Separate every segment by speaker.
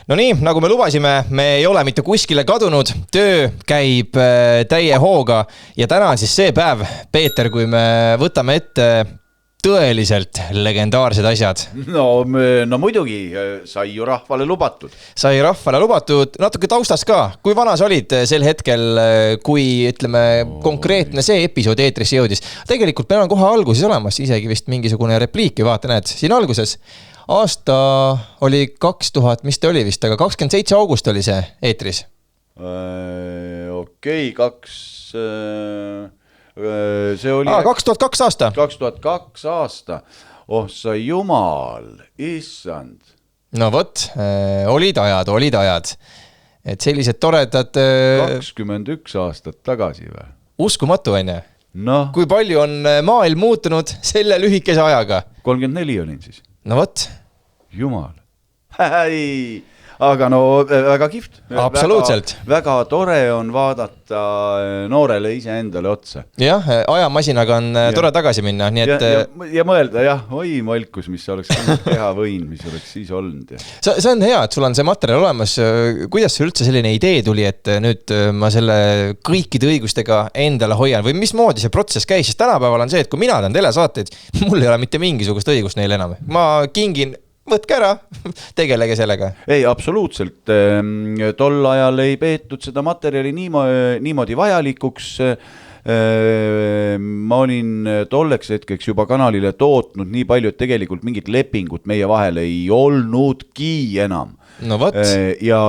Speaker 1: No nii, nagu me lubasime, me ei ole mitte kuskile kadunud, töö käib täie hooga ja täna on siis see päev, Peeter, kui me võtame ette tõeliselt legendaarsed asjad.
Speaker 2: No muidugi, sai ju rahvale lubatud.
Speaker 1: Sai rahvale lubatud, natuke taustas ka. Kui vanas olid sel hetkel, kui ütleme konkreetne see episood eetrisse jõudis? Tegelikult meil on kohe alguses olemas isegi vist mingisugune repliiki, vaata näed, siin alguses. Aasta oli 2000, mis ta oli vist, aga 27 august oli see eetris.
Speaker 2: Okei, see oli
Speaker 1: 2002 aasta.
Speaker 2: 2002 aasta. Oh sa jumal, issand.
Speaker 1: No vot, olid ajad. Et sellised toredad
Speaker 2: 21 aastat tagasi või?
Speaker 1: Uskumatu enne.
Speaker 2: No.
Speaker 1: Kui palju on maailm muutunud selle lühikese ajaga?
Speaker 2: 34 olin siis.
Speaker 1: No vot.
Speaker 2: Jumal. Aga no väga kihvt.
Speaker 1: Absoluutselt.
Speaker 2: Väga tore on vaadata noorele ise endale otsa.
Speaker 1: Jah, ajamasinaga on tore tagasi minna. Nii et...
Speaker 2: ja mõelda, jah, oi molkus, mis oleks teha võin, mis oleks siis olnud.
Speaker 1: See on hea, et sul on see materjal olemas. Kuidas see üldse selline idee tuli, et nüüd ma selle kõikide õigustega endale hoian? Või mismoodi see protsess käis? Sest tänapäeval on see, et kui mina teen telesaateid, mul ei ole mitte mingisugust õigust neile enam. Ma kingin... Võtke ära, tegelege sellega.
Speaker 2: Ei, absoluutselt. Tol ajal ei peetud seda materjali niimoodi vajalikuks. Ma olin tolleks hetkeks juba kanalile tootnud nii palju, et tegelikult mingit lepingut meie vahel ei olnudki enam.
Speaker 1: No võt.
Speaker 2: Ja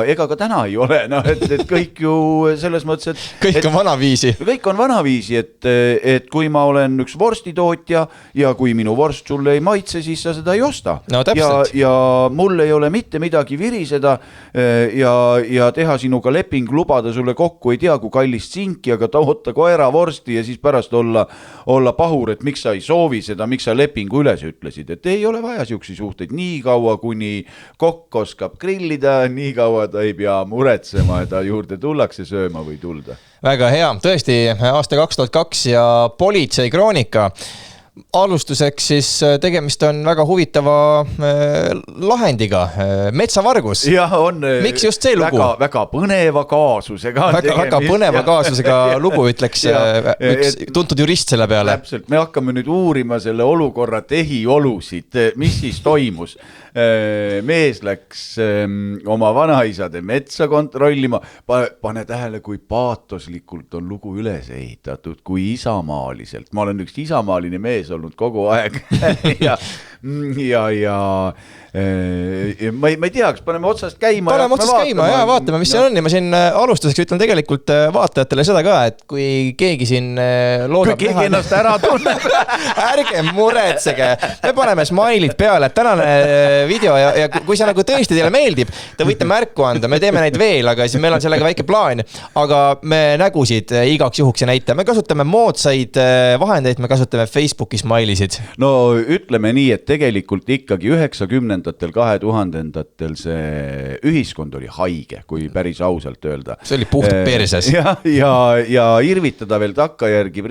Speaker 2: ega ka täna ei ole, no, et kõik ju selles mõttes, et...
Speaker 1: Kõik on vanaviisi.
Speaker 2: Kõik on vanaviisi, et kui ma olen üks vorstitootja ja kui minu vorst sulle ei maitse, siis sa seda ei osta.
Speaker 1: No täpselt.
Speaker 2: Ja mul ei ole mitte midagi viriseda ja teha sinuga leping, lubada sulle kokku, ei tea, kui kallist sinki, aga toota koera vorsti ja siis pärast olla pahur, et miks sa ei soovi seda, miks sa lepingu üles ütlesid. Et ei ole vaja siuksi suhteid nii kaua, kuni kokk oskab grillida, nii kaua ta ei pea muretsema, et ta juurde tullakse sööma või tulda.
Speaker 1: Väga hea, tõesti aasta 2002 ja politsei kroonika. Alustuseks siis tegemist on väga huvitava lahendiga, metsavargus.
Speaker 2: Jah, on.
Speaker 1: Miks just see lugu?
Speaker 2: Väga põneva kaasusega.
Speaker 1: Väga põneva kaasusega lugu, ütleks üks tuntud jurist selle peale.
Speaker 2: Täpselt, me hakkame nüüd uurima selle olukorra tehiolusid, mis siis toimus. Mees läks oma vanaisade metsa kontrollima. Pane tähele, kui paatoslikult on lugu üles ehitatud, kui isamaaliselt. Ma olen üks isamaaline mees olnud kogu aeg ja ma ei tea, kas paneme otsast käima.
Speaker 1: Paneme otsast käima ja vaatame, mis see on. Ja ma siin alustuseks ütlen tegelikult vaatajatele seda ka, et kui keegi siin loodab
Speaker 2: kui keegi ennast ära tunneb.
Speaker 1: Ärge muretsege. Me paneme smailid peale, et tänane video ja kui see nagu tõesti teile meeldib, te võite märku anda, me teeme neid veel, aga siis meil on sellega väike plaan, aga me nägusid igaks juhuks ja näita. Me kasutame moodsaid vahendeid, me kasutame Facebooki smailisid.
Speaker 2: No ütleme nii, et tegelikult ikkagi 90-ndatel, 2000-ndatel see ühiskond oli haige, kui päris ausalt öelda.
Speaker 1: See oli puht perses.
Speaker 2: Ja irvitada veel takkajärgi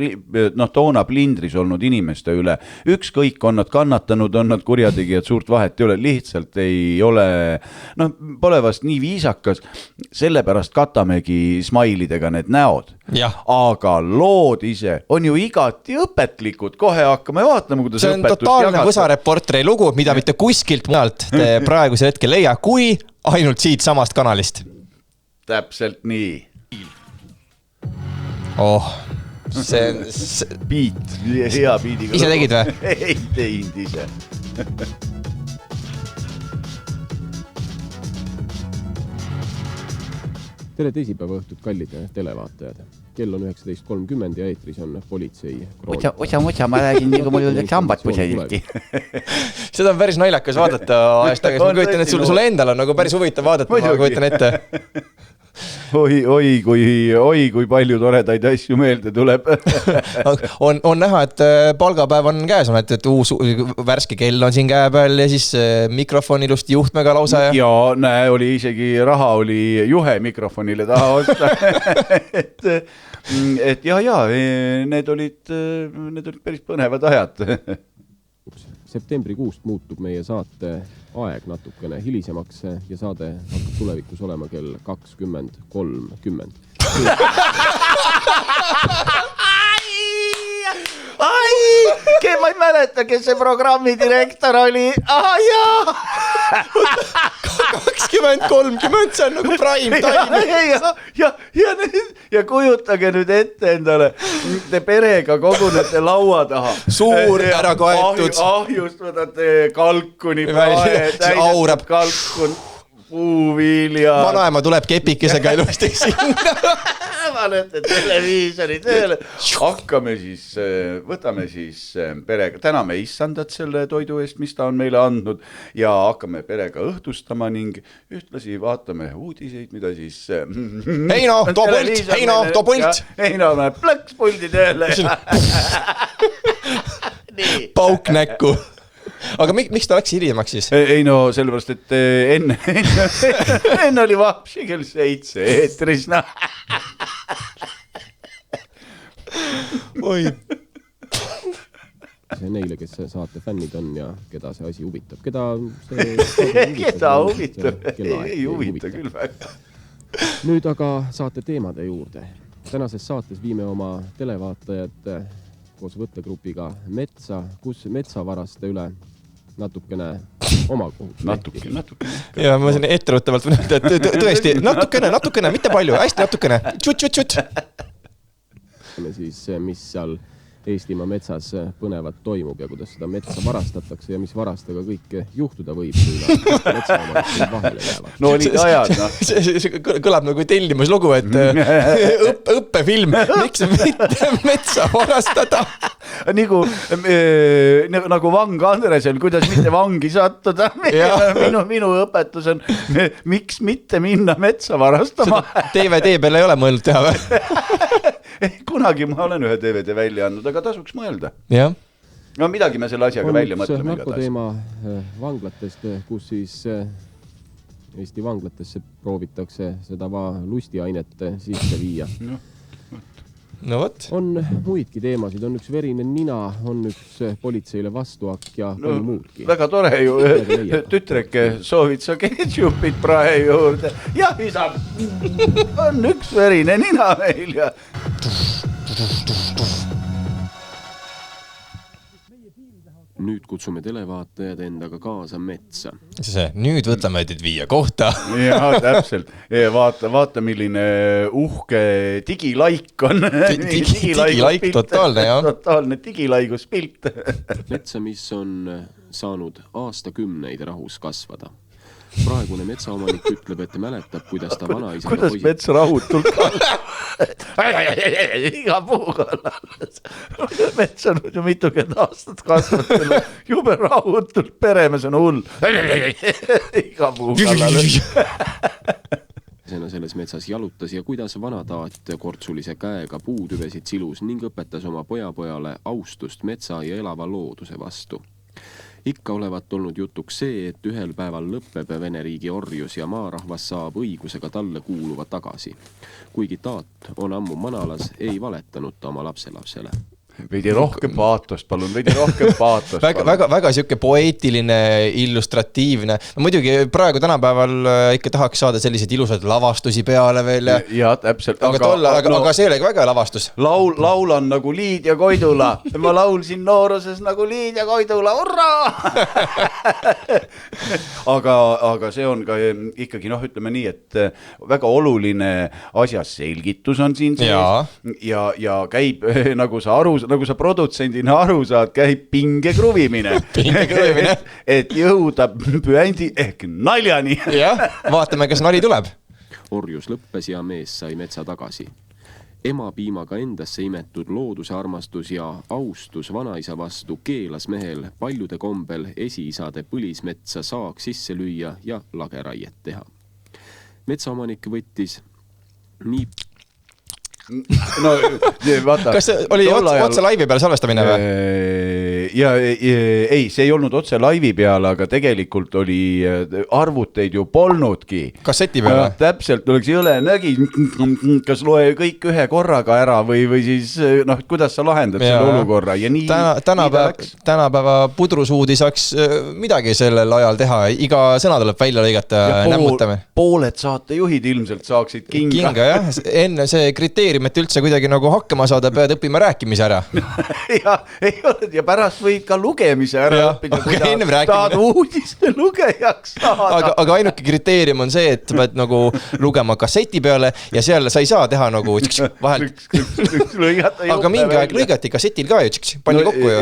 Speaker 2: toona plindris olnud inimeste üle. Ükskõik on nad kannatanud, on nad kurjategijad, suurt vahet ei ole, lihtsalt ei ole, pole vast nii viisakas, sellepärast katamegi smailidega need näod.
Speaker 1: Ja.
Speaker 2: Aga lood ise on ju igati õpetlikud, kohe hakkame vaatama, kuidas õpetus jagata.
Speaker 1: See on totaalne Võsareporteri lugu, mida mitte kuskilt mujalt te praegusel hetkel leia, kui ainult siit samast kanalist.
Speaker 2: Täpselt nii.
Speaker 1: See
Speaker 2: Piit, hea piidiga.
Speaker 1: Ise tegid või?
Speaker 2: Ei teinud ise.
Speaker 3: Tere teisipäeva õhtut, kallid televaatajad. Kell on 19.30 ja eetris on politsei kroonika.
Speaker 4: Osa, ma räägin nii, kui mul oleks hambad puseliti.
Speaker 1: Seda on päris naljakas vaadata ajast tagasi. Ma kujutan, et sulle endal on nagu päris huvitav vaadata, ma kujutan ette.
Speaker 2: Oi, kui palju toredaid asju meelde tuleb.
Speaker 1: on näha, et palgapäev on käes, et uus värske kell on siin käe peal ja siis mikrofon ilusti juhtmega lausa.
Speaker 2: Ja näe, oli isegi raha oli juhe mikrofonile taha osta. et ja, need olid päris põnevad ajad.
Speaker 3: septembrikuust muutub meie saate aeg natukene hilisemaks ja saade hakkab tulevikus olema kell 20:30.
Speaker 2: Ma ei mäleta, kes see programmi direktor oli. Jaa!
Speaker 1: 20:30, see on nagu prime time.
Speaker 2: Ja kujutage nüüd ette endale, te perega kogunete laua taha.
Speaker 1: Suur ära kaetud.
Speaker 2: Ahjust võtate kalkuni prae, täidetud kalkun, puuvilja.
Speaker 1: Vanaema tuleb kepikesega ilusti sinna.
Speaker 2: Panete televiisori tööle. Võtame siis perega, täname issandat selle toidu eest, mis ta on meile andnud ja hakkame perega õhtustama ning ühtlasi vaatame uudiseid, mida siis
Speaker 1: Heino, too pult.
Speaker 2: Heino näeb plõks puldi tööle.
Speaker 1: Pauk näkku. Aga miks ta läks hiljemaks siis?
Speaker 2: Ei no sellepärast, et enne oli Vapsi kell 7 eetris.
Speaker 1: Oi.
Speaker 3: See neile, kes saate fännid on ja keda see asi huvitab. Keda
Speaker 2: huvitab? Ei huvita küll väga.
Speaker 3: Nüüd aga saate teemade juurde. Tänases saates viime oma televaatajad koos võttegrupiga metsa, kus metsavaraste üle natukene oma kohut.
Speaker 2: Natuke.
Speaker 1: Ja ma siin etteruttavalt võin öelda, et tõesti, natukene, mitte palju, hästi natukene. Tšut.
Speaker 3: Siis, mis seal Eestimaa metsas põnevat toimub ja kuidas seda metsa varastatakse ja mis varastega kõik juhtuda võib, kui metsaomanikud vahele jäävad.
Speaker 2: No olid ajad,
Speaker 1: See kõlab nagu tellimuslugu, et õppefilm, miks mitte metsa varastada?
Speaker 2: Nagu Vang Andresel, kuidas mitte vangi sattuda. Minu õpetus on, miks mitte minna metsa varastama.
Speaker 1: DVD peal ei ole mõelnud teha või?
Speaker 2: Kunagi ma olen ühe DVD välja andnud, aga tasuks mõelda.
Speaker 1: Jah.
Speaker 2: No midagi me selle asjaga välja mõtleme.
Speaker 3: On üks narkoteema vanglatest, kus siis Eesti vanglatesse proovitakse seda lustiainet sisse viia.
Speaker 1: No võt.
Speaker 3: On muidki teemasid, on üks verine nina, on üks politseile vastuakk ja palju muudki.
Speaker 2: Väga tore ju, tütreke, soovid sa ketšupit prae juurde? Jah, isa, on üks verine nina meil ja...
Speaker 3: Nüüd kutsume televaatajad endaga kaasa metsa.
Speaker 1: Nüüd võtame teid viia kohta.
Speaker 2: Jaa, täpselt. Vaata, milline uhke digilaik on.
Speaker 1: Digilaik, totaalne, jah.
Speaker 2: Totaalne digilaiguspilt.
Speaker 3: Metsa, mis on saanud aastakümneid rahus kasvada. Praegune metsaomanik ütleb, et mäletab, kuidas ta vanaisa...
Speaker 2: Kuidas mets rahutult iga puu kallal. Mets on ju mitukümmend aastat kasvanud. Jube rahutult peremes on hull. Iga puu kallal.
Speaker 3: Selles metsas jalutas ja kuidas vanataat kortsulise käega puutüvesid silus ning õpetas oma pojapojale austust metsa ja elava looduse vastu. Ikka olevat olnud jutuks see, et ühel päeval lõppeb Vene riigi orjus ja maarahvas saab õigusega talle kuuluva tagasi. Kuigi taat on ammu manalas, ei valetanud ta oma lapselapsele.
Speaker 2: Veidi rohkem paatost, palun, veidi rohkem paatost.
Speaker 1: Väga siuke poeetiline, illustratiivne. No muidugi praegu tänapäeval ikka tahaks saada selliseid ilusad lavastusi peale veel.
Speaker 2: Ja täpselt.
Speaker 1: Aga see olegi väga lavastus.
Speaker 2: Laulan nagu Liid ja Koidula. Ma laulsin nooruses nagu Liid ja Koidula. Urraa! Aga see on ka ikkagi, ütleme nii, et väga oluline asjas selgitus on siin sees. Ja käib, nagu sa produtsendina aru saad, käib pinge kruvimine. Et jõuda püändi ehk naljani.
Speaker 1: Jah, vaatame, kas nali tuleb.
Speaker 3: Orjus lõppes ja mees sai metsa tagasi. Ema piimaga endasse imetud looduse armastus ja austus vanaisa vastu keelas mehel paljude kombel esiisade põlismetsa saak sisse lüüa ja lageraiet teha. Metsaomanik võttis nii...
Speaker 2: No, vaata,
Speaker 1: kas oli otsa laivi peal salvestamine või?
Speaker 2: ja ei, see ei olnud otse laivi peal, aga tegelikult oli arvuteid ju polnudki.
Speaker 1: Kasseti peale?
Speaker 2: Täpselt, oleks jõle nägi, kas loe kõik ühe korraga ära või siis kuidas sa lahendad selle olukorra ja nii
Speaker 1: tänapäeva pudrusuudi saaks midagi sellel ajal teha, iga sõna tuleb välja lõigata ja nämmutame.
Speaker 2: Pooled saatejuhid ilmselt saaksid kinga
Speaker 1: jah, enne see kriteerium, et üldse kuidagi nagu hakkama saada, pead õppima rääkimise ära.
Speaker 2: ja pärast võid ka lugemise ära õppida, kui tahad uudiste lugejaks saada.
Speaker 1: Aga ainuke kriteerium on see, et pead nagu lugema kasseti peale ja seal sa ei saa teha nagu vahelt. Aga mingi aeg lõigati kassetil ka ju, pani kokku ju.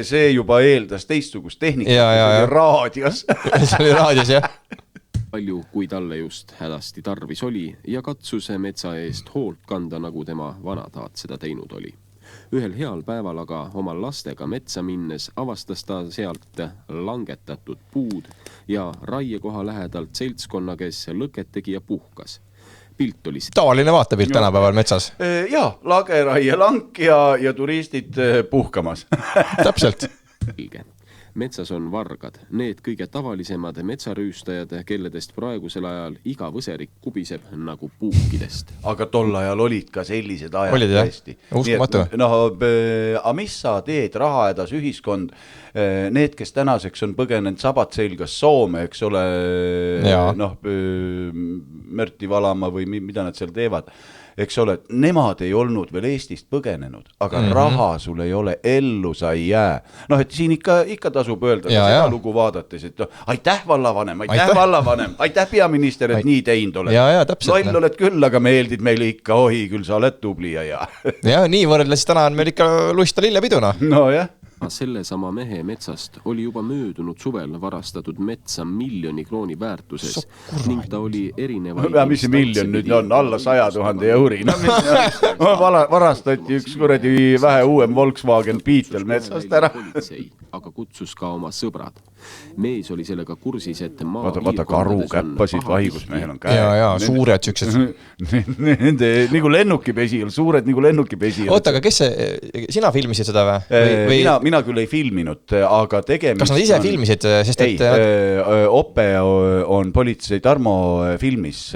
Speaker 2: See juba eeldas teistsugust tehnikat, see oli raadios.
Speaker 1: See oli raadios, jah.
Speaker 3: Palju, kui talle just hädasti tarvis oli ja katsuse metsa eest hoolt kanda, nagu tema vanataat seda teinud oli. Ühel heal päeval aga oma lastega metsa minnes avastas ta sealt langetatud puud ja raiekoha lähedalt seltskonna, kes lõket tegi ja puhkas. Pilt oli
Speaker 1: tavaline vaatepilt tänapäeval metsas.
Speaker 2: Jaa, lageraie lank ja turistid puhkamas.
Speaker 1: Täpselt.
Speaker 3: Metsas on vargad, need kõige tavalisemad metsarüüstajad, kelledest praegusel ajal iga võserik kubiseb nagu puukidest.
Speaker 2: Aga tol ajal olid ka sellised ajad.
Speaker 1: Olid jah, uskumatu.
Speaker 2: Aga mis sa teed rahahädas ühiskond? Need, kes tänaseks on põgenenud sabat selgas Soome, eks ole, mörti valama või mida nad seal teevad. Eks ole, nemad ei olnud veel Eestist põgenenud, aga raha sul ei ole, ellu sa ei jää. Et siin ikka tasub öelda seda lugu vaadates, et aitäh vallavanem, aitäh peaminister, et nii teinud oled. Loll oled küll, aga meeldid meile ikka, küll sa oled tubli ja.
Speaker 1: Ja nii võrreldes täna on meil ikka lusta lillepiduna.
Speaker 2: No jah.
Speaker 3: Selle sama mehe metsast oli juba möödunud suvel varastatud metsa 1 miljoni krooni väärtuses ning ta oli erinevaid... Mis see miljon nüüd on? Alla 100 000 euri.
Speaker 2: Varastati üks kuradi vähe uuem Volkswagen Beetle metsast ära.
Speaker 3: Aga kutsus ka oma sõbrad. Mees oli sellega kursis, et
Speaker 2: vaata karu käppasid vahigusmehel on käe.
Speaker 1: Ja, suured süksed.
Speaker 2: Nende nagu lennukipesi, suured nagu lennukipesi.
Speaker 1: Oota, aga kes sina filmisid seda või?
Speaker 2: Mina küll ei filminud, aga tegemist...
Speaker 1: Kas nad ise filmisid?
Speaker 2: Ope on politsei Tarmo filmis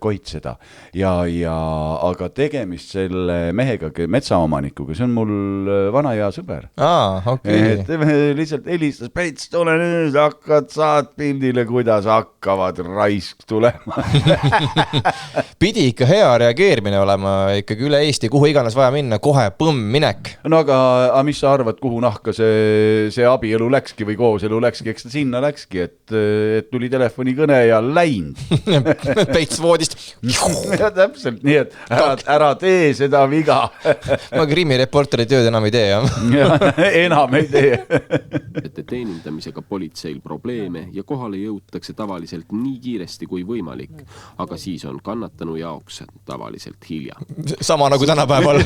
Speaker 2: Koit seda. Aga tegemist selle mehega, metsaomanikuga, see on mul vana hea sõber.
Speaker 1: Okay.
Speaker 2: Et lihtsalt helistas, Pets, tule nüüd, saad pildile, kuidas hakkavad raisk tulema.
Speaker 1: Pidi ikka hea reageerimine olema ikkagi üle Eesti, kuhu iganes vaja minna, kohe põmm, minek.
Speaker 2: No aga mis sa arvad, kuhu nahka see abielu läkski või kooselu läkski, eks ta sinna läkski, et tuli telefonikõne ja läinud.
Speaker 1: Peits voodist.
Speaker 2: Ja täpselt, nii et ära tee seda viga.
Speaker 1: Ma krimireporteri tööd enam ei tee,
Speaker 2: jah. Enam ei tee.
Speaker 3: Teenindamisega politseil probleeme ja kohale jõutakse tavaliselt nii kiiresti kui võimalik, aga siis on kannatanu jaoks tavaliselt hilja.
Speaker 1: Sama nagu tänapäeval.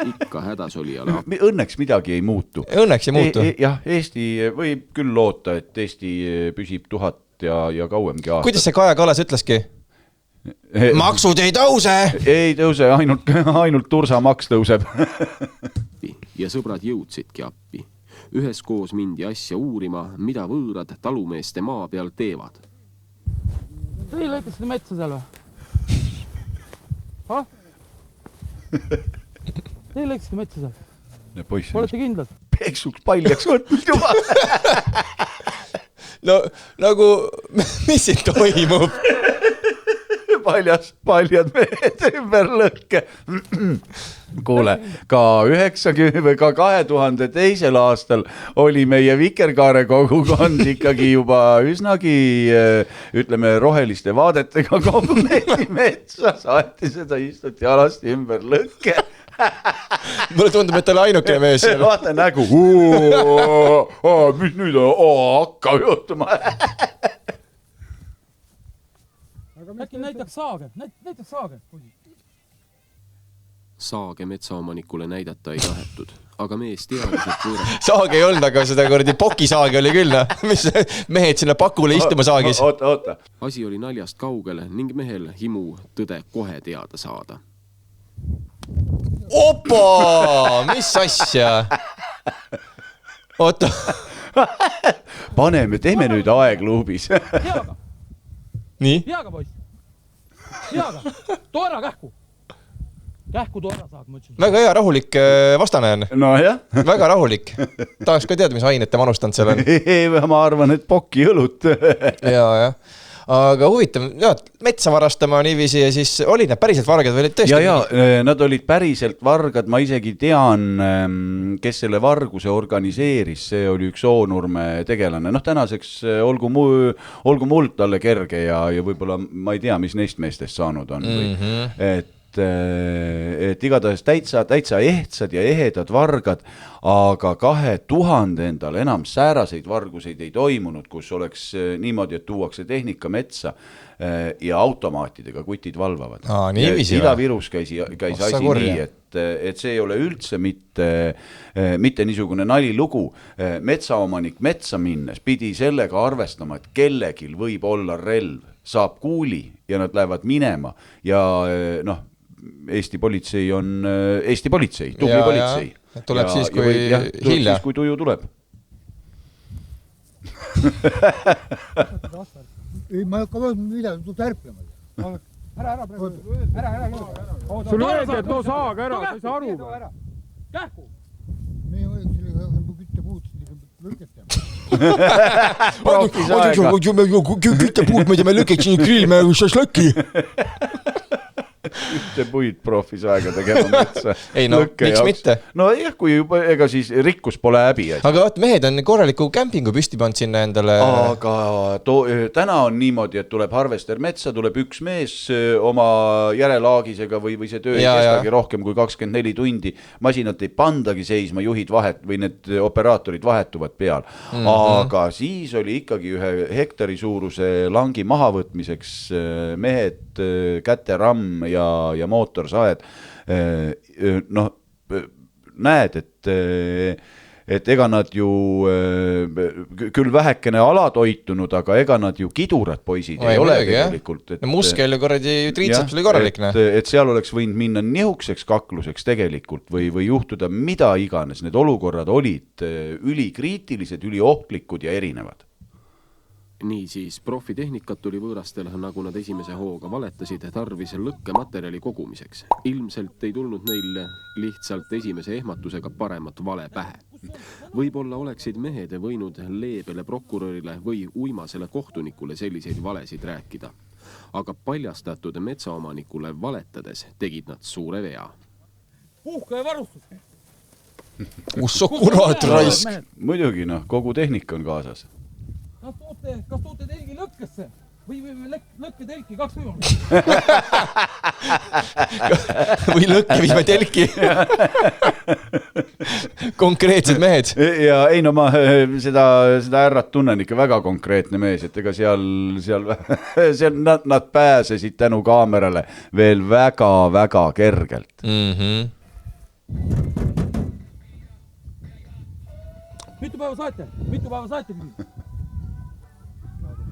Speaker 3: Ikka hädas oli ala.
Speaker 2: Õnneks midagi ei muutu.
Speaker 1: Õnneks ei muutu.
Speaker 2: Jah, Eesti võib küll loota, et Eesti püsib 1000 ja kauemgi aastat.
Speaker 1: Kuidas see Kaja Kallas ütleski? Maksud ei tõuse!
Speaker 2: Ei tõuse, ainult tursamaks tõuseb.
Speaker 3: Ja sõbrad jõudsidki appi. Üheskoos mindi asja uurima, mida võõrad talumeeste maa peal teevad.
Speaker 5: Teie lõikasite metsa seal või? Teie lõikasite metsa seal? Olete kindlad?
Speaker 2: Peksuks paljaks võtnud juba.
Speaker 1: No nagu, mis siin toimub?
Speaker 2: Paljad mehed ümber lõkke. Kuule, ka 2002. aastal oli meie Vikerkaare kogukond ikkagi juba üsnagi, ütleme, roheliste vaadetega koguneti metsa, saati seda istuti alasti ümber lõkke.
Speaker 1: Mulle tundub, et oli ainukene mees.
Speaker 2: Vaata nägu, mis nüüd hakkab juhtuma.
Speaker 5: Äkki näitaks saage, näitaks saage.
Speaker 3: Saage metsaomanikule näidata ei tahetud, aga mees teadis, et võõrad...
Speaker 1: Saag ei olnud, aga seda kordi pokisaag oli küll, mis mehed sinna pakule istuma saagis.
Speaker 2: Oota.
Speaker 3: Asi oli naljast kaugele ning mehel himu tõde kohe teada saada.
Speaker 1: Opa! Mis asja? oota .
Speaker 2: paneme , teeme nüüd aegluubis .
Speaker 5: Heaga ,
Speaker 1: nii ,
Speaker 5: heaga poiss . Heaga , too ära kähku . Kähku too ära saab , ma ütlesin .
Speaker 1: väga hea rahulik vastane on .
Speaker 2: nojah ,
Speaker 1: väga rahulik . tahaks ka teada , mis ainet te manustanud seal on .
Speaker 2: ma arvan , et pokki õlut .
Speaker 1: jah . aga huvitav , metsa varastama niiviisi ja siis olid need päriselt vargad või olid tõesti ?
Speaker 2: nad olid päriselt vargad , ma isegi tean , kes selle varguse organiseeris , see oli üks Soonurme tegelane , noh tänaseks olgu muld talle kerge ja võib-olla ma ei tea , mis neist meestest saanud on või , et igatahes täitsa ehtsad ja ehedad vargad , aga 2000 endal enam sääraseid varguseid ei toimunud , kus oleks niimoodi , et tuuakse tehnika metsa ja automaatidega kutid valvavad .
Speaker 1: niiviisi või ?
Speaker 2: Ida-Virus käis asi nii , et see ei ole üldse mitte niisugune nalilugu . Metsaomanik metsa minnes pidi sellega arvestama , et kellegil võib olla relv , saab kuuli ja nad lähevad minema ja noh , Eesti politsei on Eesti politsei , tubli politsei .
Speaker 1: tuleb siis , kui hilja .
Speaker 2: kui tuju tuleb .
Speaker 6: ei , ma ei hakka midagi , tuleb tärplema .
Speaker 5: ära praegu , ära .
Speaker 7: Sulle öeldi, et no saage ära, sa ei saa aru või?
Speaker 5: Kähku.
Speaker 6: meie sellega küttepuud lõketame .
Speaker 1: küttepuud , ma ei tea , me lõketsin grillime šašlõki .
Speaker 2: puid profis aega tegema metsa .
Speaker 1: ei no , miks mitte ?
Speaker 2: no jah , kui juba , ega siis rikkus pole häbi .
Speaker 1: aga vaat mehed on korraliku kämpingu püsti pannud sinna endale .
Speaker 2: aga täna on niimoodi , et tuleb harvester metsa , tuleb üks mees oma järelaagisega või see töö ei kestagi rohkem kui 24 tundi . masinat ei pandagi seisma , juhid või need operaatorid vahetuvad peal . aga siis oli ikkagi 1 hektari suuruse langi mahavõtmiseks mehed , käteramm ja mootorsaed . noh , näed , et ega nad ju küll vähekene alatoitunud , aga ega nad ju kidurad poisid ei ole tegelikult .
Speaker 1: muskel ja korradi triitseps oli korralik .
Speaker 2: et seal oleks võinud minna nihukeseks kakluseks tegelikult või juhtuda mida iganes , need olukorrad olid ülikriitilised , üliohtlikud ja erinevad .
Speaker 3: Niisiis, profitehnikat tuli võõrastel, nagu nad esimese hooga valetasid, tarvis lõkkematerjali kogumiseks. Ilmselt ei tulnud neil lihtsalt esimese ehmatusega paremat vale pähe. Võib-olla oleksid mehed võinud leebele prokurörile või uimasele kohtunikule selliseid valesid rääkida. Aga paljastatud metsaomanikule valetades tegid nad suure vea.
Speaker 5: Puhka ja varustus!
Speaker 1: Kus on kurat raisk?
Speaker 2: Muidugi kogu tehnika on kaasas.
Speaker 5: Kas toote telgi lõkkesse või lõkketelki 2 võimalust?
Speaker 1: või lõkke viime telki. Konkreetsed mehed.
Speaker 2: Ja ei no ma seda ärrat tunnen ikka väga konkreetne mees, et ega seal nad pääsesid tänu kaamerale veel väga-väga kergelt.
Speaker 5: Mitu päeva saate?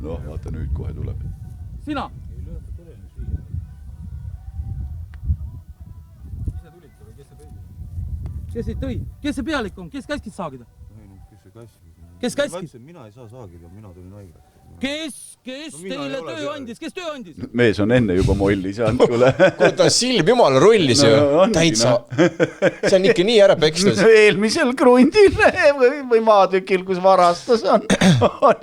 Speaker 2: Noh, vaata nüüd kohe tuleb.
Speaker 5: Sina? Kes ei tõi? Kes see pealik on? Kes käskis saagida? Kes käskis?
Speaker 8: Mina ei saa saagida, mina tulin haigelt.
Speaker 5: Kes teile töö andis? Kes töö andis?
Speaker 2: Mees on enne juba molli saanud, kuule.
Speaker 1: Kuule, silm jumala rullis ju. Täitsa. See on ikka nii ära pekstus.
Speaker 2: Eelmisel krundil või maatükil, kus varastas on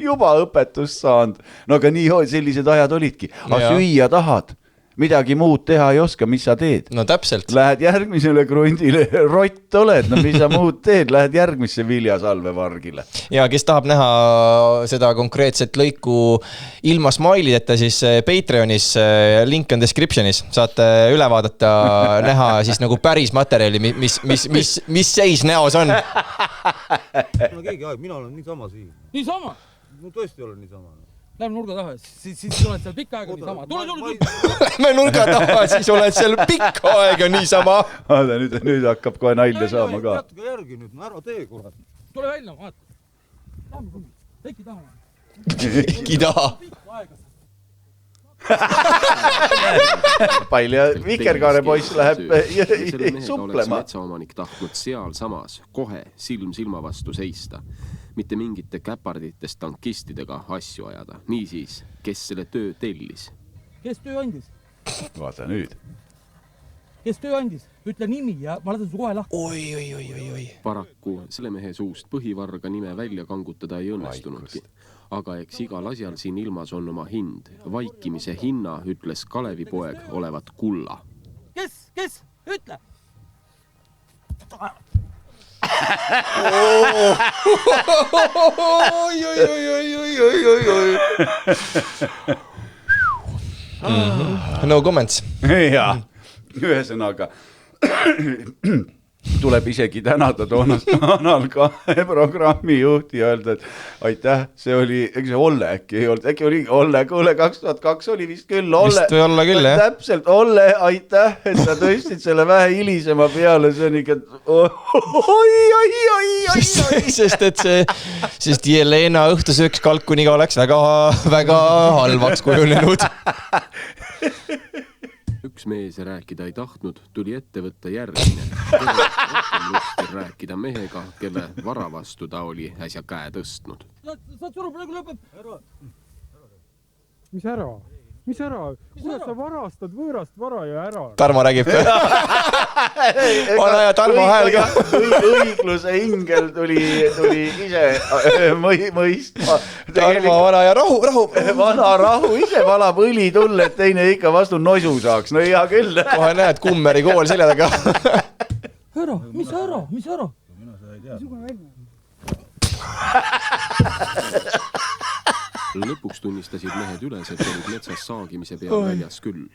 Speaker 2: juba õpetust saanud. No aga nii sellised ajad olidki. Aga süüa tahad. Midagi muud teha ei oska, mis sa teed?
Speaker 1: No täpselt.
Speaker 2: Lähed järgmisele krundile, rott oled, no mis sa muud teed? Lähed järgmisse viljasalvevargile.
Speaker 1: Ja kes tahab näha seda konkreetset lõiku ilma smailideta, siis Patreonis, link on descriptionis, saate üle vaadata, näha siis nagu päris materjali, mis seis näos on.
Speaker 8: Mina olen niisama siin.
Speaker 5: Niisama?
Speaker 8: No tõesti olen niisama.
Speaker 5: Lähme nurga taha, siis oled seal pikka aega niisama. Tule!
Speaker 1: Lähme nurga taha, siis oled seal pikka aega niisama.
Speaker 2: Vaata, nüüd hakkab kohe nalja saama ka.
Speaker 8: Jätke järgi nüüd, ära tee kurat.
Speaker 5: Tule välja, vaata. Lähme teki taha.
Speaker 1: Teki taha.
Speaker 2: Pall ja vikerkaare poiss läheb
Speaker 3: selle mehega oleks
Speaker 2: suplema.
Speaker 3: metsaomanik tahtnud seal samas kohe silm silma vastu seista. Mitte mingite käparditest tankistidega asju ajada. Niisiis, kes selle töö tellis?
Speaker 5: Kes töö andis?
Speaker 2: Vaata nüüd.
Speaker 5: Kes töö andis? Ütle nimi ja ma lasen su kohe lahti.
Speaker 1: Oi.
Speaker 3: Paraku selle mehe suust põhivarga nime välja kangutada ei õnnestunudki. Aga eks igal asjal siin ilmas on oma hind. Vaikimise hinna ütles Kalevi poeg olevat kulla.
Speaker 5: Kes? Ütle!
Speaker 1: No comments.
Speaker 2: Jaa, ühesõnaga tuleb isegi tänada toonast Kanal 2 programmi juhti ja öelda, et aitäh, see oli, see Olle äkki ei olnud, äkki oli Olle, kuule 2002 oli vist küll Olle.
Speaker 1: Vist või olla küll, jah.
Speaker 2: Täpselt, Olle, aitäh, et sa tõstsid selle vähe hilisema peale, see on ikka oi.
Speaker 1: Sest Jelena õhtusööks kalkuniga oleks väga halvaks kujunenud.
Speaker 3: Üks mees rääkida ei tahtnud, tuli ette võtta järgmine. Rohkem rääkida mehega, kelle vara vastu ta oli äsja käe tõstnud.
Speaker 5: Saad suru praegu lõpeb.
Speaker 7: Mis ära? Kuidas sa varastad võõrast vara ja ära?
Speaker 1: Tarmo räägib ka. Vana ja Tarmo hääl ka.
Speaker 2: Õigluse ingel tuli ise mõistma.
Speaker 1: Tarmo, vana ja rahu.
Speaker 2: Vana rahu ise valab õli tulle, et teine ikka vastu nosu saaks. No hea küll.
Speaker 1: Kohe näed, Kummeri kool selja taga.
Speaker 5: Ära, mis ära?
Speaker 8: Mina seda ei tea.
Speaker 3: Lõpuks tunnistasid mehed üles, et olid metsas saagimise peal väljas küll.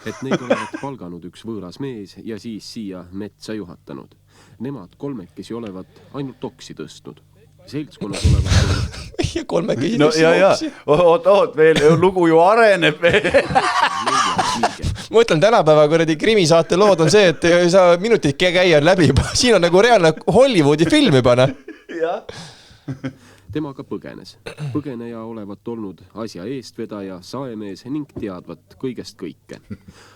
Speaker 3: Et neid olevat palganud üks võõras mees ja siis siia metsa juhatanud. Nemad kolmekesi olevat ainult oksi tõstnud. Seltskonnas olevat...
Speaker 1: Ja kolmekesi
Speaker 2: no ja. Oot, veel lugu ju areneb.
Speaker 1: Ma ütlen, tänapäeva kuradi krimisaate lood on see, et ei saa minutit käia läbi. Siin on nagu reaalne Hollywoodi film juba.
Speaker 2: Jah.
Speaker 3: Temaga põgenes. Põgeneja olevat olnud asja eestvedaja, saemees ning teadvat kõigest kõike.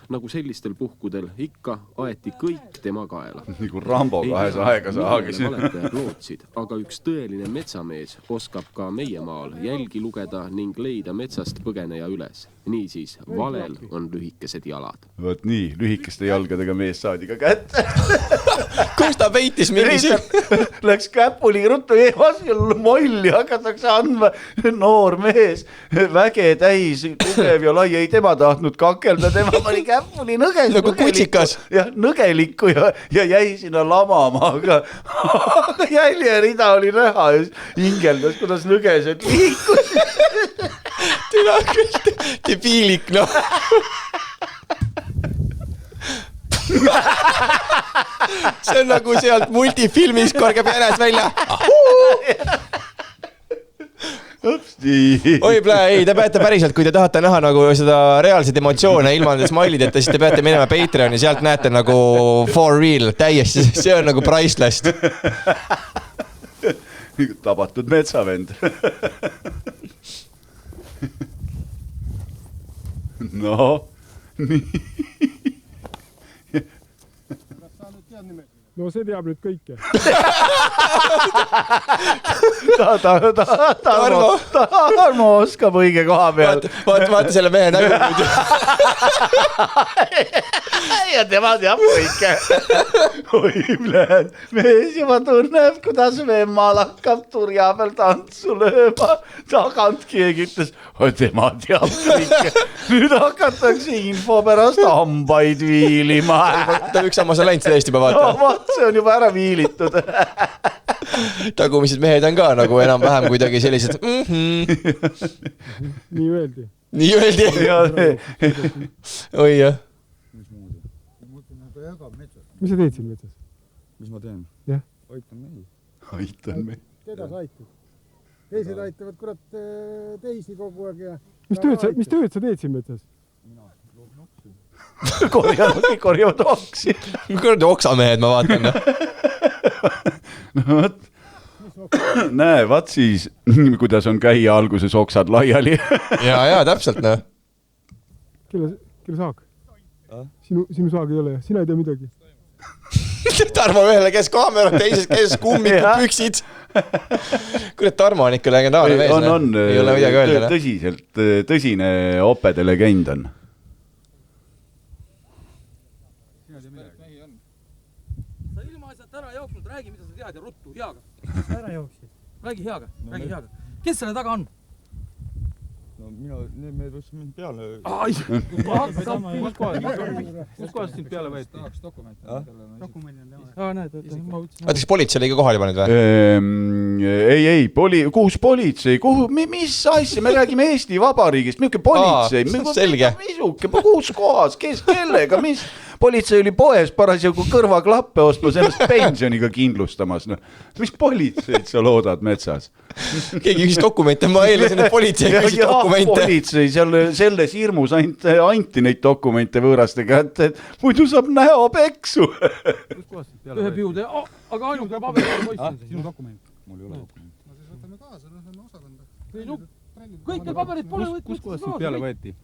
Speaker 3: Nagu sellistel puhkudel ikka aeti kõik tema kaela.
Speaker 2: Nagu Rambo kahes aega saagis.
Speaker 3: Valetajad lootsid, aga üks tõeline metsamees oskab ka meie maal jälgi lugeda ning leida metsast põgeneja üles. Niisiis, valel on lühikesed jalad.
Speaker 2: Võt nii, lühikeste jalgadega mees saadi ka kätte.
Speaker 1: Kus ta peitis mingi
Speaker 2: Läks käpuli ruttu vastu molli, hakatakse andma noor mees, väge täis, tugev ja lai, ei tema tahtnud kakelda, tema pani käpuli nõges.
Speaker 1: Nagu kutsikas.
Speaker 2: Jah, nõgelikku ja jäi sinna lamama, aga jäljerida oli näha ja hingeldas, kuidas nõgesed liikus.
Speaker 1: Tüna küll, debiilik, noh. See on nagu sealt multifilmis korgab jänes välja. Oi, ei, te peate päriselt, kui te tahate näha nagu seda reaalseid emotsioone ilma nende smilideta, siis te peate minema Patreoni, sealt näete nagu for real, täiesti, see on nagu priceless.
Speaker 2: Tabatud metsavend. No, nii.
Speaker 7: No see teab nüüd kõike.
Speaker 2: Tarmo oskab õige koha peal.
Speaker 1: Vaata selle mehe nägu.
Speaker 2: Ja tema teab kõike. Oi, plähed. Mees juba tunneb, kuidas vemmal hakkab turja peal tantsu lööma. Tagant keegi ütles, tema teab kõike. Nüüd hakatakse info pärast hambaid viilima.
Speaker 1: Ta üks sammas on läinud täiesti juba vaata.
Speaker 2: See on juba ära viilitud.
Speaker 1: Tagumised mehed on ka nagu enam-vähem kuidagi sellised.
Speaker 7: Nii öeldi.
Speaker 1: Nii öeldi. Oi jah.
Speaker 7: Mis sa teed siin metsas?
Speaker 8: Mis ma teen?
Speaker 7: Jah.
Speaker 8: Aitan mehi.
Speaker 2: Aitan mehi.
Speaker 6: Keda sa aitad? Teised aitavad kurat teisi kogu aeg ja...
Speaker 7: Mis tööd sa teed siin metsas?
Speaker 2: Korjavad oksi.
Speaker 1: Kuradi oksamehed, ma vaatan.
Speaker 2: No võt. Näe, vaat siis, kuidas on käia alguses oksad laiali.
Speaker 1: Ja, täpselt, noh.
Speaker 7: kelle saak? Sinu saag ei ole, sina ei tea midagi.
Speaker 1: Tarmo ühele käes kaamera, teises käes kummikud püksid. Kuule, Tarmo on ikka legendaarne mees.
Speaker 2: Ei ole midagi öelda. Tõsiselt, tõsine opede legend on.
Speaker 5: Sa ilma asjad ära jooksnud, räägi, mida sa tead ja ruttu, heaga. Ära jooksid. Räägi heaga. Kes selle taga on?
Speaker 8: No me võtsime mind peale.
Speaker 7: Kus kohas sind peale võeti? Dokumendi on tema.
Speaker 1: Kas politsei oli ka kohal juba nüüd või?
Speaker 2: Ei, kuhus politsei? Mis asja? Me räägime Eesti Vabariigist. Milline politsei?
Speaker 1: Selge.
Speaker 2: Kuhus kohas? Kes, kellega? Mis? Politsei oli poes parasjagu kõrvaklappe ostmas, ennast pensioniga kindlustamas. No. Mis politseid sa loodad metsas?
Speaker 1: Keegi küsis dokumente, ma eeldasin, et politsei küsis dokumente.
Speaker 2: Politsei selles hirmus anti neid dokumente võõraste kätte, et muidu saab näo peksu.
Speaker 5: Ühe piude, aga ainuke paberil poissin.
Speaker 7: Sinu dokument.
Speaker 8: Mul ei ole dokument.
Speaker 6: No siis võtame kaasa, lähme osakonda.
Speaker 5: Kõike paberid pole võtnud.
Speaker 7: Kus kohas sind peale võeti?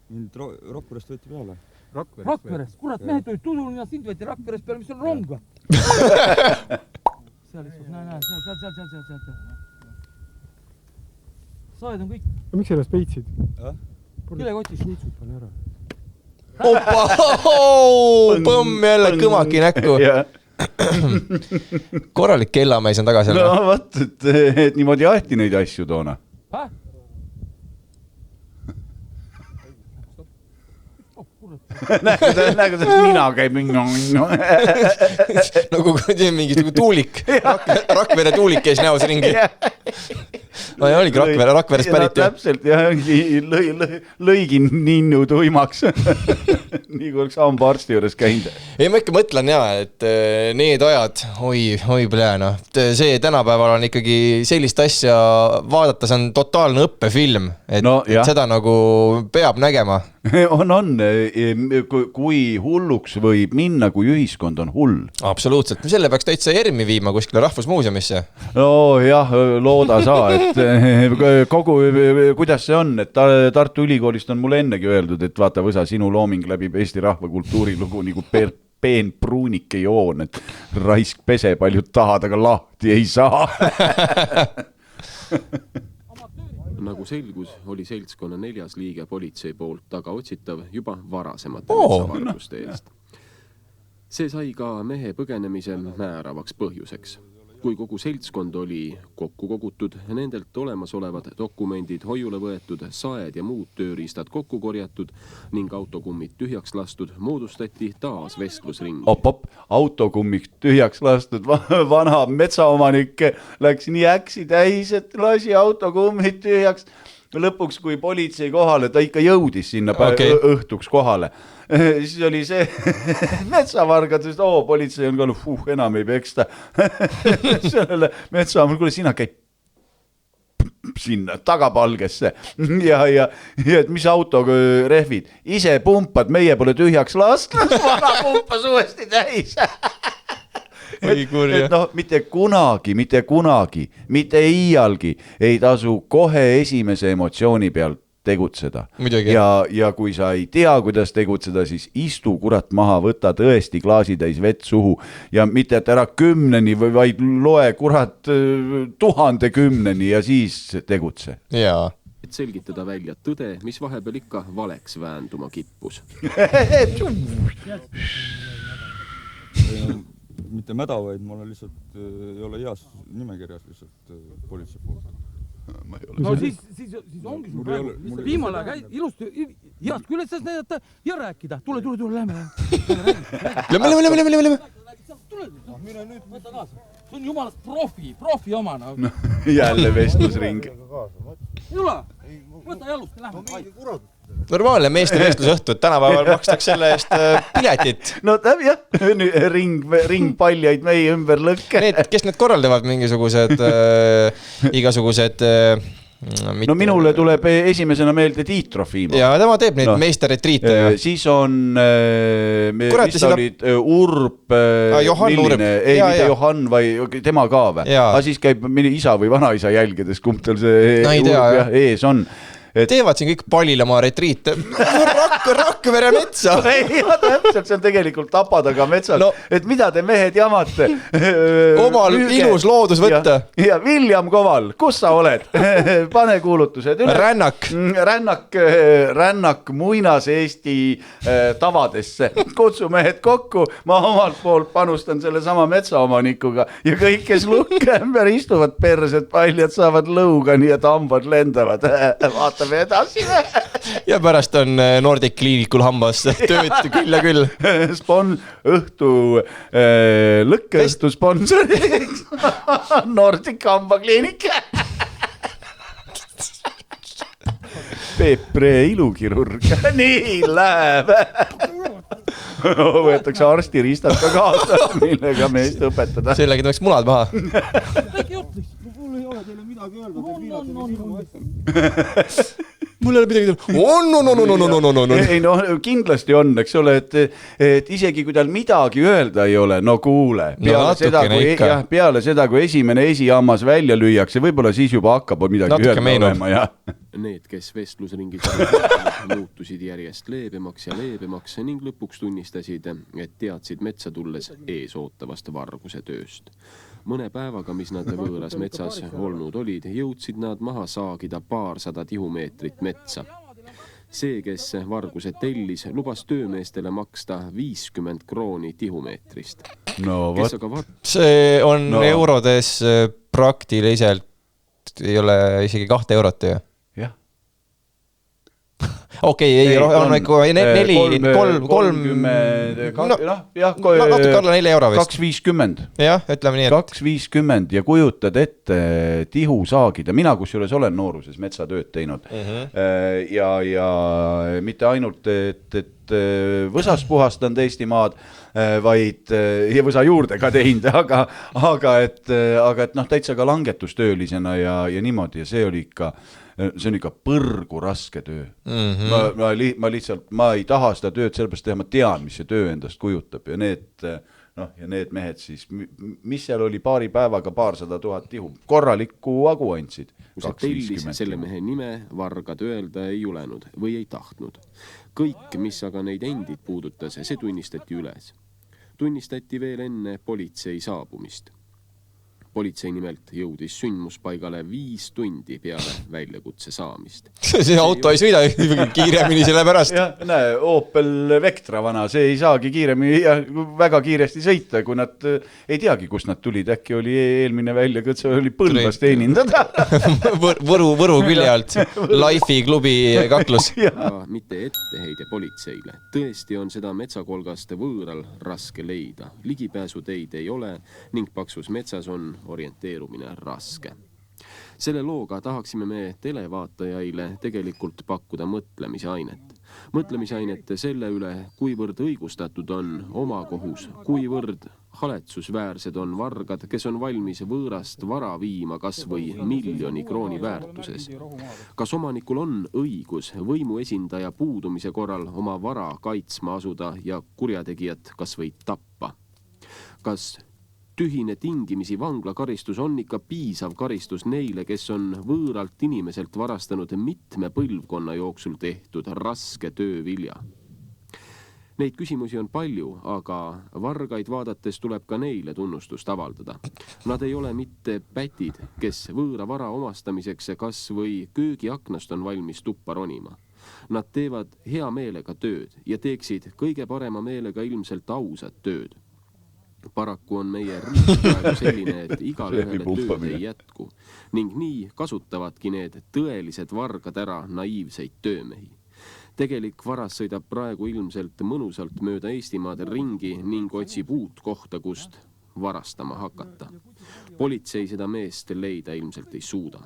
Speaker 8: Mind Rakverest võeti peale.
Speaker 5: Rakverest, kurat, mehed tulid Tudulina, sind võeti Rakverest peale, mis on ronga. Seal. Saed on kõik.
Speaker 7: Miks sa ennast peitsid?
Speaker 5: Kilekotis.
Speaker 7: Suitsud pane ära.
Speaker 1: Opa, põmm jälle kõmaki näkku. Korralik kellamees on tagasi.
Speaker 2: No vaat, et niimoodi aeti neid asju toona. Näegu sellest nina käib.
Speaker 1: Nagu mingi tuulik. Rakvere tuulik käis näos ringi. No ja oligi Rakverest pärit.
Speaker 2: Täpselt, ja lõigin ninnu tuimaks. Nii kui oleks hambaarsti juures käinud.
Speaker 1: Ei, ma ikka mõtlen et need ajad, oi pläna. See tänapäeval on ikkagi sellist asja vaadata, see on totaalne õppefilm. Et seda nagu peab nägema.
Speaker 2: On. Kui hulluks võib minna, kui ühiskond on hull.
Speaker 1: Absoluutselt. Selle peaks täitsa ERM-i viima kuskile Rahvusmuuseumisse.
Speaker 2: No jah, looda saa, et kuidas see on, et Tartu Ülikoolist on mulle ennegi öeldud, et vaata, Võsa, sinu looming läbib Eesti rahvakultuurilugu nagu peen pruunike joon, et raisk pese paljud tahad, aga lahti ei saa.
Speaker 3: Nagu selgus, oli seltskonna 4. liige politsei poolt taga otsitav juba varasemate metsavarguste eest. See sai ka mehe põgenemise määravaks põhjuseks. Kui kogu seltskond oli kokku kogutud, nendelt olemasolevad dokumendid hoiule võetud, saed ja muud tööriistad kokku korjatud ning autokummid tühjaks lastud, moodustati taas vestlusring.
Speaker 2: Autokummik tühjaks lastud, vana metsaomanik läks nii äksi täis, et lasi autokummid tühjaks. Lõpuks, kui politsei kohale, ta ikka jõudis sinna õhtuks kohale. Siis oli see metsavargad, sest politsei on ka, enam ei peksta. Sellele metsaomanik, kuule, sina käid sinna tagapalgesse. Ja et mis autoga rehvid? Ise pumpad, meie pole tühjaks lastnud, vana pumpas uuesti täis. Et mitte kunagi, mitte iialgi ei tasu kohe esimese emotsiooni pealt tegutseda. Ja kui sa ei tea, kuidas tegutseda, siis istu kurat maha, võta tõesti klaasitäis vett suhu ja mitte et ära 10, vaid loe kurat 1010 ja siis tegutse.
Speaker 1: Jaa.
Speaker 3: Et selgitada välja tõde, mis vahepeal ikka valeks väänduma kippus.
Speaker 8: Mitte mäda, vaid ma olen lihtsalt, ei ole heas nimekirjas lihtsalt politsei poolt.
Speaker 5: No siis ongi sul praegu viimale käid ilusti heast küljest näidata ja rääkida. Tule, lähme.
Speaker 1: Lähme.
Speaker 5: Võta kaasa. See on jumalast profi oma.
Speaker 2: Jälle vestlusring.
Speaker 5: Jula, võta jalust, lähme.
Speaker 1: Normaalne meeste vestlusõhtu, et tänapäeval makstakse selle eest piletit.
Speaker 2: No jah, ring paljaid meie ümber lõkke.
Speaker 1: Kes need korraldavad mingisugused igasugused...
Speaker 2: No minule tuleb esimesena meelde Tiit Trofimov.
Speaker 1: Ja tema teeb neid meisterretriite.
Speaker 2: Siis on, mis olid Urb, milline, ei mitte Johan, vai tema ka või? Aga siis käib isa või vanaisa jälgedes, kumb tal see Urb ees on.
Speaker 1: teevad siin kõik Palilamaa retriite. Rakvere metsa.
Speaker 2: Ja täpselt, see on tegelikult Tapadaga metsas.
Speaker 1: No.
Speaker 2: Et mida te mehed jamate?
Speaker 1: Omal ilus loodus võtta.
Speaker 2: Ja William Koval, kus sa oled? Pane kuulutused üle. Rännak muinas Eesti tavadesse. Kutsu mehed kokku, ma omalt poolt panustan selle sama metsaomanikuga ja kõik, kes lukke ümber istuvad persed, paljad saavad lõuga, nii et hambad lendavad. Vaatame edasi.
Speaker 1: Ja pärast on Nordic Kliinikul hambas tööd küll ja küll.
Speaker 2: Lõkkeõhtu sponsoriks Nordic hambakliinik. Peepre ilukirurg. Nii läheb. Võetakse arstiristad ka kaasa, millega meest õpetada.
Speaker 1: Sellega tuleks munad maha.
Speaker 5: Väike jutt lihtsalt.
Speaker 6: Mul ei ole teile midagi öelda.
Speaker 1: Mul ei ole midagi teha.
Speaker 2: Ei no kindlasti on, eks ole, et isegi kui tal midagi öelda ei ole, no kuule, peale seda, kui esimene esihammas välja lüüakse, võib-olla siis juba hakkab midagi öelda olema. Ja.
Speaker 3: Need, kes vestlusringis muutusid järjest leebemaks ning lõpuks tunnistasid, et teadsid metsa tulles ees ootavast varguse tööst. Mõne päevaga, mis nad võõras metsas olnud olid, jõudsid nad maha saagida 200 tihumeetrit metsa. See, kes varguse tellis, lubas töömeestele maksta 50 krooni tihumeetrist.
Speaker 2: No,
Speaker 1: see on eurodes praktiliselt ei ole isegi 2 eurot ju. Okei, ei, on ikka natuke alla 4 euro vist.
Speaker 2: 2,50.
Speaker 1: Jah, ütleme nii, et
Speaker 2: 2,50 ja kujutad ette tihu saagida. Mina kusjuures olen nooruses metsatööd teinud. Ja mitte ainult, et võsas puhastan Eesti maad, vaid ja võsa juurde ka teinud, aga et täitsa ka langetustöölisena ja niimoodi ja see on ikka põrgu raske töö. Ma ei taha seda tööd sellepärast teha, ma tean, mis see töö endast kujutab ja need mehed siis, mis seal oli paari päevaga 200 000 tihu, korralikku agu andsid.
Speaker 3: Kui see tellis selle mehe nime, vargad öelda ei julenud või ei tahtnud. Kõik, mis aga neid endid puudutas, see tunnistati üles. Tunnistati veel enne politsei saabumist. Politsei nimelt jõudis sündmuspaigale 5 tundi peale väljakutse saamist.
Speaker 1: See auto ei sõida kiiremini selle pärast.
Speaker 2: Näe, Opel Vectra vana, see ei saagi kiiremini ja väga kiiresti sõita, kui nad ei teagi, kus nad tulid. Äkki oli eelmine väljakutse, oli Põlvas teenindada.
Speaker 1: Võru külje alt, Life'i klubi kaklus.
Speaker 3: Mitte etteheide politseile. Tõesti on seda metsakolgast võõral raske leida. Ligipääsuteid ei ole ning paksus metsas on orienteerumine raske. Selle looga tahaksime me televaatajaile tegelikult pakkuda mõtlemise ainet. Mõtlemise ainet selle üle, kuivõrd õigustatud on oma kohus, kuivõrd haletsusväärsed on vargad, kes on valmis võõrast vara viima kas või 1 miljoni krooni väärtuses. Kas omanikul on õigus võimu esindaja puudumise korral oma vara kaitsma asuda ja kurjategijat kas või tappa? Kas tühine tingimisi vanglakaristus on ikka piisav karistus neile, kes on võõralt inimeselt varastanud mitme põlvkonna jooksul tehtud raske töövilja? Neid küsimusi on palju, aga vargaid vaadates tuleb ka neile tunnustust avaldada. Nad ei ole mitte pätid, kes võõra vara omastamiseks kas või köögiaknast on valmis tuppa ronima. Nad teevad hea meelega tööd ja teeksid kõige parema meelega ilmselt ausat tööd. Paraku on meie riik praegu selline, et igale ühele tööd ei jätku ning nii kasutavadki need tõelised vargad ära naiivseid töömehi. Tegelik varas sõidab praegu ilmselt mõnusalt mööda Eestimaad ringi ning otsib uut kohta, kust varastama hakata. Politsei seda meest leida ilmselt ei suuda.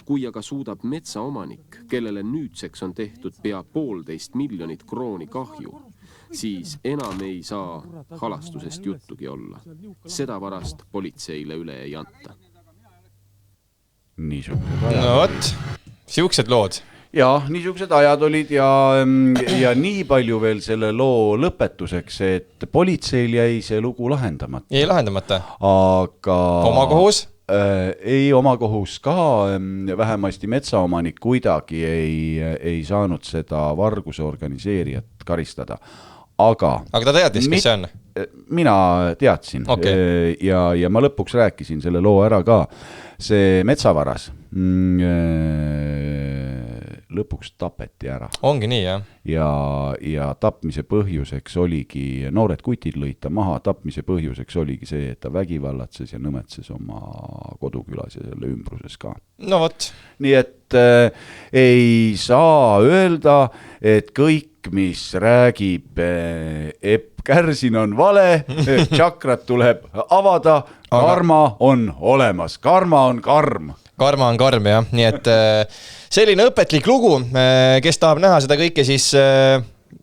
Speaker 3: Kui aga suudab metsaomanik, kellele nüüdseks on tehtud pea 1,5 miljonit krooni kahju, siis enam ei saa halastusest juttugi olla. Seda varast politseile üle ei anta.
Speaker 1: No võt, siuksed lood.
Speaker 2: Ja, niisugused ajad olid ja nii palju veel selle loo lõpetuseks, et politseil jäi see lugu lahendamata.
Speaker 1: Jäi lahendamata.
Speaker 2: Aga
Speaker 1: oma kohus?
Speaker 2: ei, oma kohus ka, vähemasti metsaomanik kuidagi ei saanud seda varguse organiseerijat karistada. Aga
Speaker 1: ta teadis, kes see on?
Speaker 2: Mina teadsin ja ma lõpuks rääkisin selle loo ära ka. See metsavaras lõpuks tapeti ära.
Speaker 1: Ongi nii, jah?
Speaker 2: Ja tapmise põhjuseks oligi, noored kutid lõid ta maha, tapmise põhjuseks oligi see, et ta vägivallatses ja nõmetses oma kodukülas ja selle ümbruses ka.
Speaker 1: No vot.
Speaker 2: Nii et ei saa öelda, et kõik, mis räägib Epp Kärsin on vale, tšakrat tuleb avada, karma on olemas, karma on karm.
Speaker 1: Karma on karm, jah. Nii et selline õpetlik lugu, kes tahab näha seda kõike siis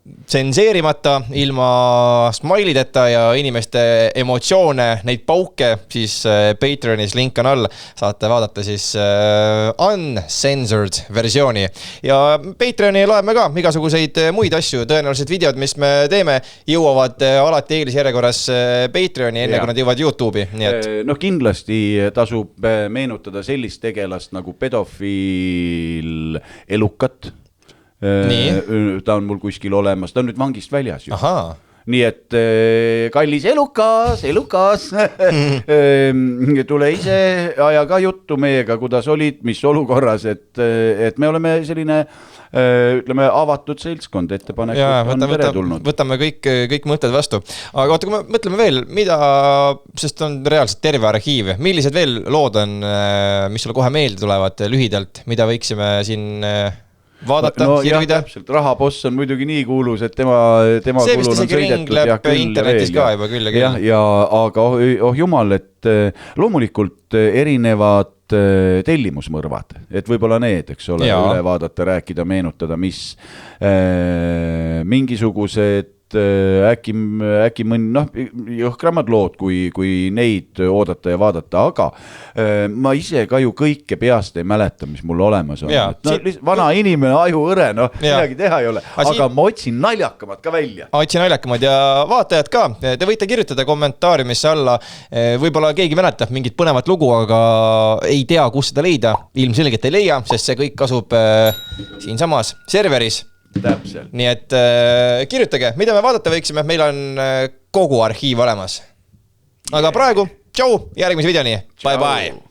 Speaker 1: tsenseerimata, ilma smailideta ja inimeste emotsioone, neid pauke, siis Patreonis link on all, saate vaadata siis uncensored versiooni. Ja Patreoni loeme ka igasuguseid muid asju, tõenäoliselt videod, mis me teeme, jõuavad alati eelisjärjekorras Patreoni, enne kui nad jõuavad YouTube'i. Nii et...
Speaker 2: No kindlasti tasub meenutada sellist tegelast nagu pedofiil Elukat. Ta on mul kuskil olemas, ta on nüüd vangist väljas ju.
Speaker 1: Ahaa.
Speaker 2: Nii et kallis Elukas, tule ise aja ka juttu meiega, kuidas olid, mis olukorras, et me oleme selline ütleme avatud seltskond, ettepanekud on tere tulnud.
Speaker 1: Võtame kõik mõtted vastu. Aga oota, kui me mõtleme veel, sest on reaalselt terve arhiiv, millised veel lood on, mis sulle kohe meelde tulevad lühidalt, mida võiksime siin vaadata, sirvida.
Speaker 2: Täpselt, Rahaboss on muidugi nii kuulus, et tema
Speaker 1: see vist isegi ringleb internetis ka juba küll.
Speaker 2: Aga jumal, et loomulikult erinevad tellimusmõrvad, et võib-olla need, eks ole, üle vaadata, rääkida, meenutada, mis mingisugused äkki mõni jõhkramad lood, kui neid oodata ja vaadata, aga ma ise ka ju kõike peast ei mäleta, mis mul olemas on. Vana inimene, aju õre, midagi teha ei ole, aga ma otsin naljakamad ka välja.
Speaker 1: Otsin naljakamad ja vaatajad ka, te võite kirjutada kommentaariumisse alla, võib-olla keegi mäletab mingit põnevat lugu, aga ei tea, kus seda leida, ilmselgelt ei leia, sest see kõik asub siinsamas serveris.
Speaker 2: Täpselt.
Speaker 1: Nii et kirjutage, mida me vaadata võiksime, meil on kogu arhiiv olemas. Aga praegu, tšau, järgmise videoni, bye bye!